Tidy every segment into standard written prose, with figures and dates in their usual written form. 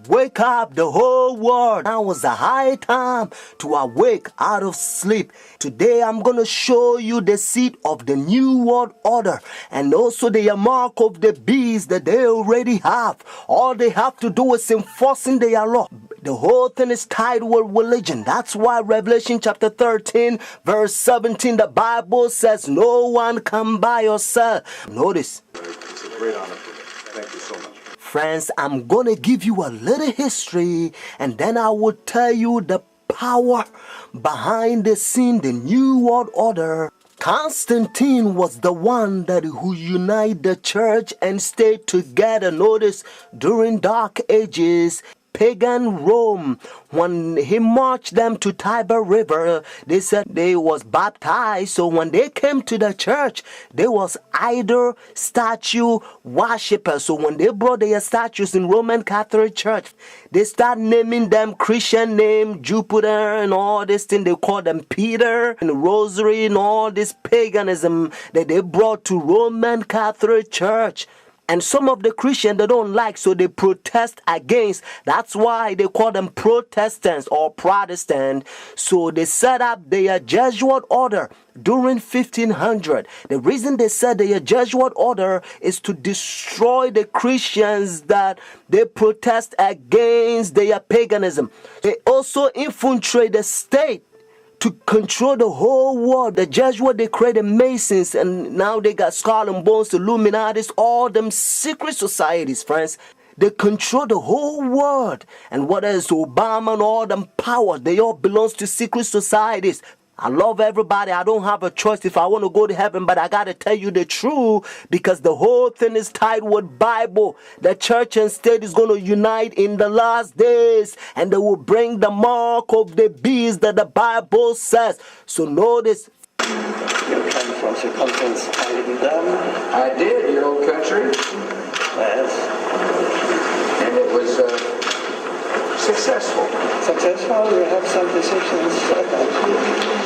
Wake up the whole world. Now is the high time to awake out of sleep. Today I'm going to show you the seed of the new world order and also the mark of the beast that they already have. All they have to do is enforcing their law. The whole thing is tied with religion. That's why Revelation chapter 13 verse 17, the Bible says no one can buy or sell. Notice. It's a great honor for me. Thank you so much. Friends, I'm going to give you a little history and then I will tell you the power behind the scene, the new world order. Constantine was the one who united the church and stayed together. Notice, during dark ages, pagan Rome, when he marched them to Tiber River, they said they was baptized. So when they came to the church, they was idol statue worshippers. So when they brought their statues in Roman Catholic Church, they start naming them Christian name, Jupiter and all this thing. They call them Peter and Rosary and all this paganism that they brought to Roman Catholic Church. And some of the Christians they don't like, so they protest against. That's why they call them Protestants or Protestant. So they set up their Jesuit order during 1500. The reason they said their Jesuit order is to destroy the Christians that they protest against their paganism. They also infiltrate the state to control the whole world. The Jesuits, they created Masons, and now they got Skull and Bones, Illuminatis, all them secret societies, friends. They control the whole world. And what else? Obama and all them powers, they all belong to secret societies. I love everybody. I don't have a choice if I want to go to heaven, but I got to tell you the truth because the whole thing is tied with Bible. The church and state is going to unite in the last days and they will bring the mark of the beast that the Bible says. So notice. You came from circumference done. I did, your old country. Yes. And it was successful. Successful, you have some decisions.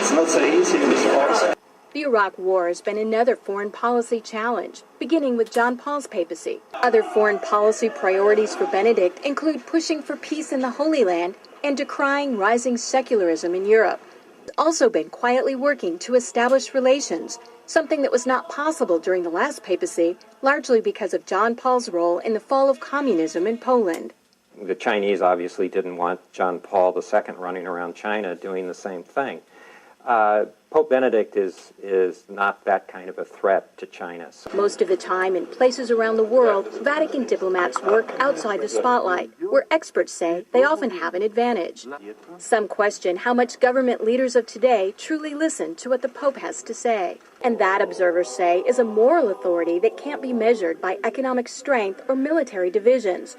It's not so easy with all. The Iraq War has been another foreign policy challenge, beginning with John Paul's papacy. Other foreign policy priorities for Benedict include pushing for peace in the Holy Land and decrying rising secularism in Europe. He's also been quietly working to establish relations, something that was not possible during the last papacy, largely because of John Paul's role in the fall of communism in Poland. The Chinese obviously didn't want John Paul II running around China doing the same thing. Pope Benedict is not that kind of a threat to China. Most of the time, in places around the world, Vatican diplomats work outside the spotlight, where experts say they often have an advantage. Some question how much government leaders of today truly listen to what the Pope has to say. And that, observers say, is a moral authority that can't be measured by economic strength or military divisions.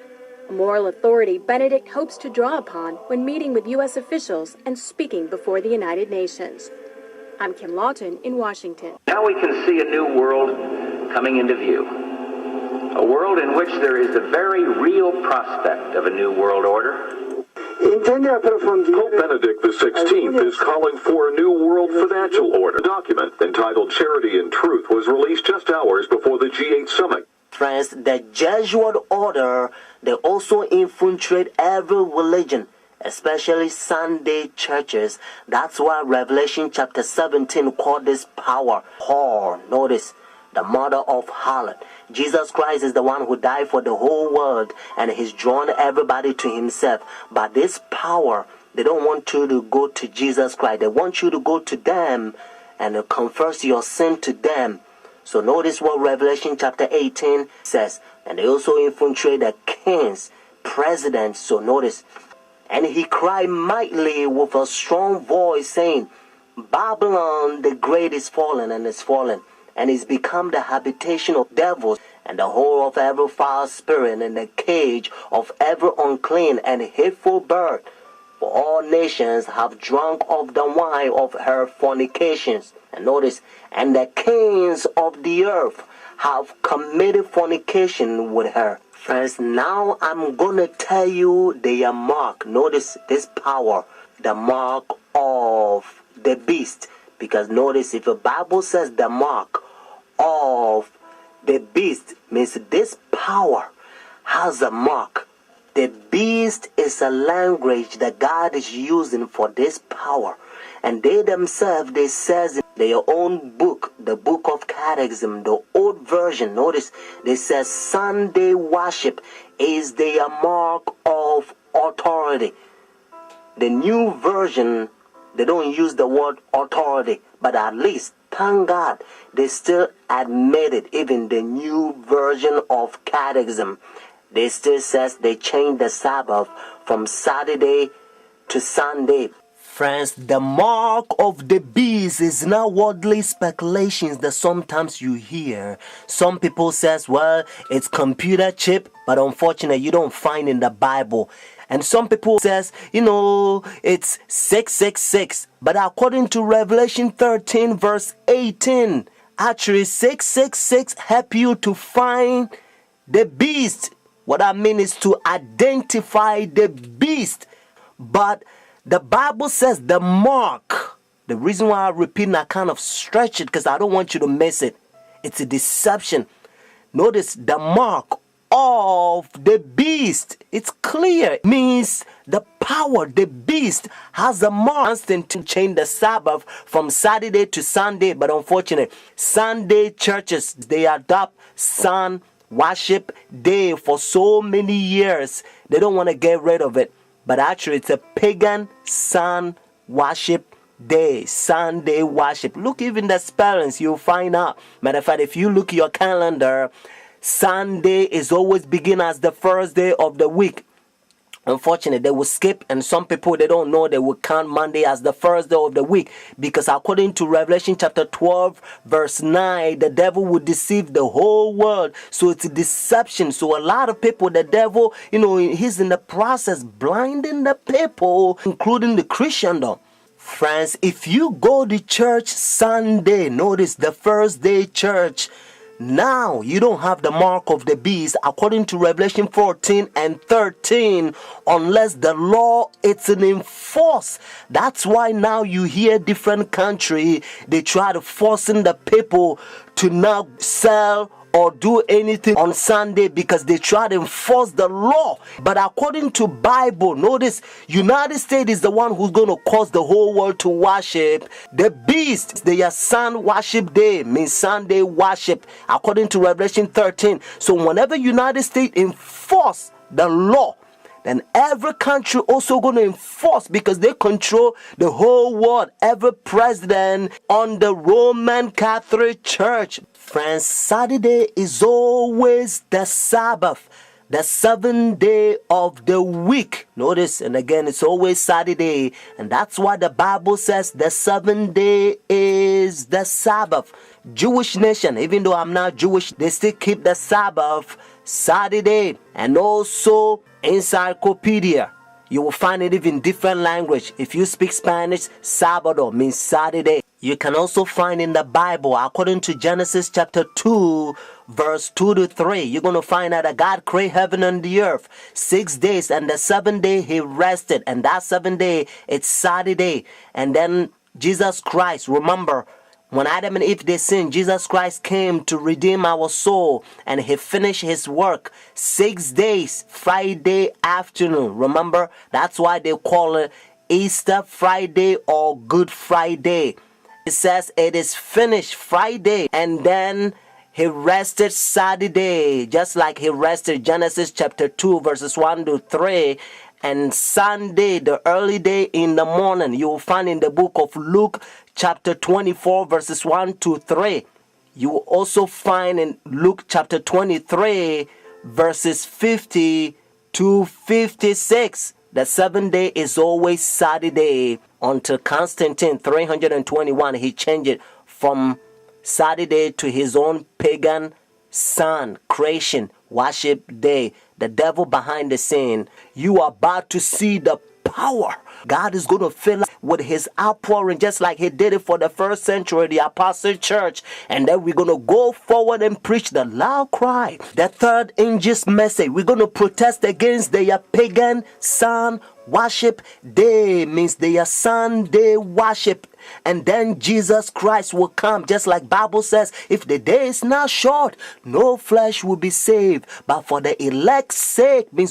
A moral authority Benedict hopes to draw upon when meeting with U.S. officials and speaking before the United Nations. I'm Kim Lawton in Washington. Now we can see a new world coming into view. A world in which there is the very real prospect of a new world order. Pope Benedict XVI is calling for a new world financial order. A document entitled Charity and Truth was released just hours before the G8 summit. Friends, the Jesuit order, they also infiltrate every religion, especially Sunday churches. That's why Revelation chapter 17 called this power whore. Notice, the mother of harlot. Jesus Christ is the one who died for the whole world and he's drawn everybody to himself. But this power, they don't want you to go to Jesus Christ. They want you to go to them and confess your sin to them. So notice what Revelation chapter 18 says. And they also infiltrate the kings, presidents. So notice. And he cried mightily with a strong voice, saying, Babylon the great is fallen and is fallen, and is become the habitation of devils, and the hole of every foul spirit, and the cage of every unclean and hateful bird. For all nations have drunk of the wine of her fornications. And notice, and the kings of the earth have committed fornication with her. Friends, now I'm going to tell you their mark. Notice this power, the mark of the beast. Because notice, if the Bible says the mark of the beast, means this power has a mark The beast is a language that God is using for this power. And they themselves, they says in their own book, the book of Catechism, the old version, notice, they says Sunday worship is their mark of authority. The new version, they don't use the word authority, but at least, thank God, they still admit it. Even the new version of Catechism, they still says they changed the Sabbath from Saturday to Sunday. Friends, the mark of the beast is not worldly speculations that sometimes you hear. Some people says, well, it's computer chip, but unfortunately you don't find in the Bible. And some people says, it's 666. But according to Revelation 13 verse 18, actually 666 help you to find the beast. What I mean is to identify the beast. But the Bible says the mark. The reason why I repeat and I kind of stretch it because I don't want you to miss it. It's a deception. Notice the mark of the beast. It's clear. It means the power, the beast has a mark. Constant to change the Sabbath from Saturday to Sunday. But unfortunately, Sunday churches, they adopt sun worship day for so many years. They don't want to get rid of it. But actually, it's a pagan sun worship day, Sunday worship. Look, even the spellings, you'll find out. Matter of fact, if you look at your calendar, Sunday is always begin as the first day of the week. Unfortunately, they will skip, and some people, they don't know, they will count Monday as the first day of the week, because according to Revelation chapter 12 verse 9, the devil will deceive the whole world. So it's a deception. So a lot of people, the devil, he's in the process blinding the people, including the Christendom. Friends, if you go to church Sunday, notice the first day church, now you don't have the mark of the beast according to Revelation 14 and 13 unless the law is enforced. That's why now you hear different country, they try to forcing the people to not sell or do anything on Sunday because they try to enforce the law. But according to Bible, notice United States is the one who's going to cause the whole world to worship the beast. Their sun worship day means Sunday worship according to Revelation 13. So whenever United States enforce the law, then every country also going to enforce because they control the whole world. Every president on the Roman Catholic Church. Friends, Saturday is always the Sabbath, the seventh day of the week. Notice, and again, it's always Saturday. And that's why the Bible says the seventh day is the Sabbath. Jewish nation, even though I'm not Jewish, they still keep the Sabbath Saturday. And also encyclopedia, you will find it even different language. If you speak Spanish, Sábado means Saturday. You can also find in the Bible, according to Genesis chapter 2, verse 2 to 3, you're going to find out that God created heaven and the earth 6 days, and the seventh day he rested, and that seventh day, it's Saturday. And then Jesus Christ, remember, when Adam and Eve, they sinned, Jesus Christ came to redeem our soul, and he finished his work 6 days, Friday afternoon. Remember, that's why they call it Easter Friday or Good Friday. It says it is finished Friday, and then he rested Saturday, just like he rested Genesis chapter 2 verses 1 to 3. And Sunday, the early day in the morning, you will find in the book of Luke chapter 24 verses 1 to 3. You will also find in Luke chapter 23 verses 50 to 56. The seventh day is always Saturday until Constantine 321. He changed it from Saturday to his own pagan sun creation worship day. The devil behind the scene. You are about to see the power. God is going to fill up with his outpouring just like he did it for the first century, the apostle church. And then we're going to go forward and preach the loud cry. The third angel's message. We're going to protest against their pagan sun worship day, means their Sunday worship. And then Jesus Christ will come, just like Bible says, if the day is not short, no flesh will be saved. But for the elect's sake, means